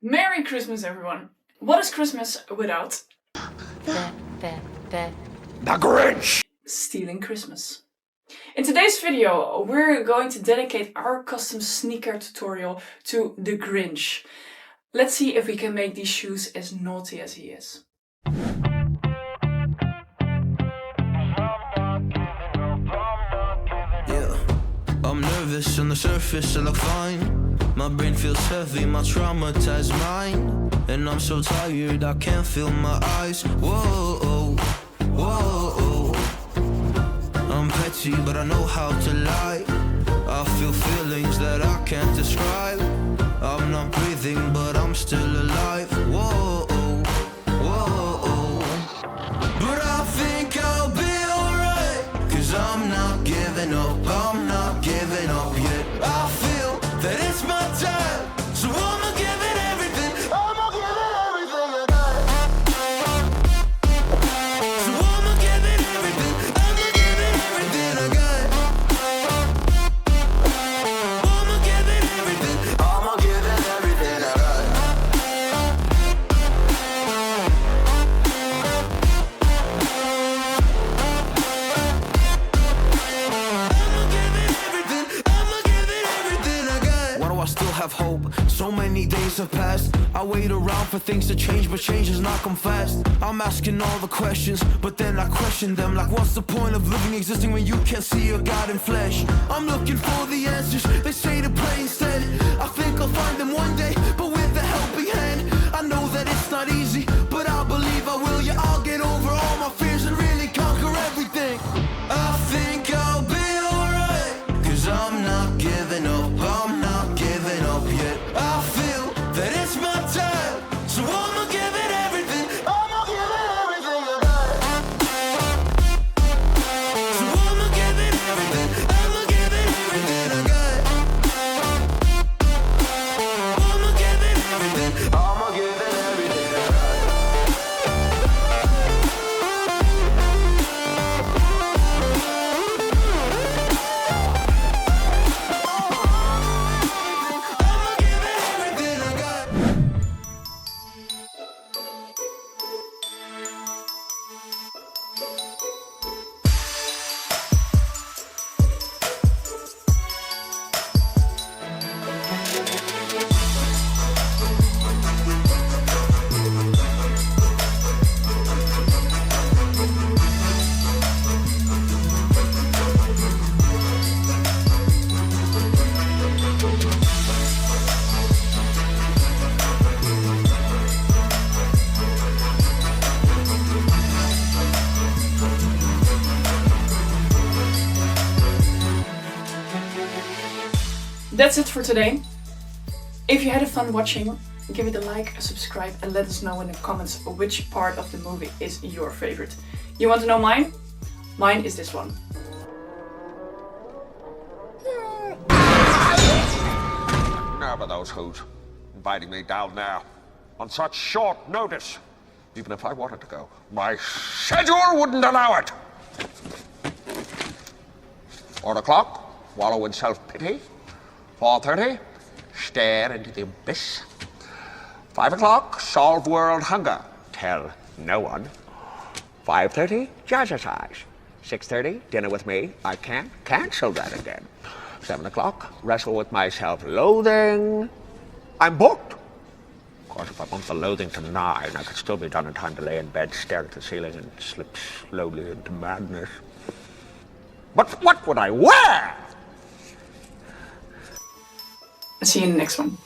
Merry Christmas, everyone! What is Christmas without The Grinch! stealing Christmas? In today's video, we're going to dedicate our custom sneaker tutorial to the Grinch. Let's see if we can make these shoes as naughty as he is. Yeah, I'm nervous on the surface, I look fine. My brain feels heavy, my traumatized mind. And I'm so tired, I can't feel my eyes. Whoa, whoa. I'm petty, but I know how to lie. I feel feelings that I can't describe. I'm not breathing, but I'm still alive. Whoa, whoa. But I think I'll be alright, 'cause I'm not giving up, I'm not giving up yet. I feel that it's my time, so I'ma give it everything. I'ma give it everything I got. So I'ma give it everything. I'ma give it everything I got. I'ma give it everything. I'ma give it everything I got. Why do I still have hope? So many days have passed. I wait around for things to change, but change has not come fast. I'm asking all the questions, but then I question them. Like, what's the point of living, existing when you can't see your God in flesh? I'm looking for the answers, they say to pray instead. I think I'll find them one day, but with a helping hand. I know that it's not easy, but I believe I will. Yeah, I'll get over all my fears and really conquer everything. I think I'll be alright, 'cause I'm not giving up, I'm not giving up yet. I feel that it's my time, so I'ma give it everything. I'ma give it everything I got. So I'ma give it everything. I'ma give it everything I got. I'ma give it everything. I'ma give it everything I got. I'ma give it everything I got. That's it for today. If you had fun watching, give it a like, a subscribe, and let us know in the comments which part of the movie is your favorite. You want to know mine? Mine is this one. Never those who's inviting me down there on such short notice. Even if I wanted to go, my schedule wouldn't allow it. 4 o'clock, wallow in self-pity. 4:30, stare into the abyss. 5 o'clock, solve world hunger. Tell no one. 5:30, jazzercise. 6:30, dinner with me. I can't cancel that again. 7 o'clock, wrestle with my self-loathing. I'm booked. Of course, if I want the loathing to 9, I could still be done in time to lay in bed, stare at the ceiling, and slip slowly into madness. But what would I wear? See you in the next one.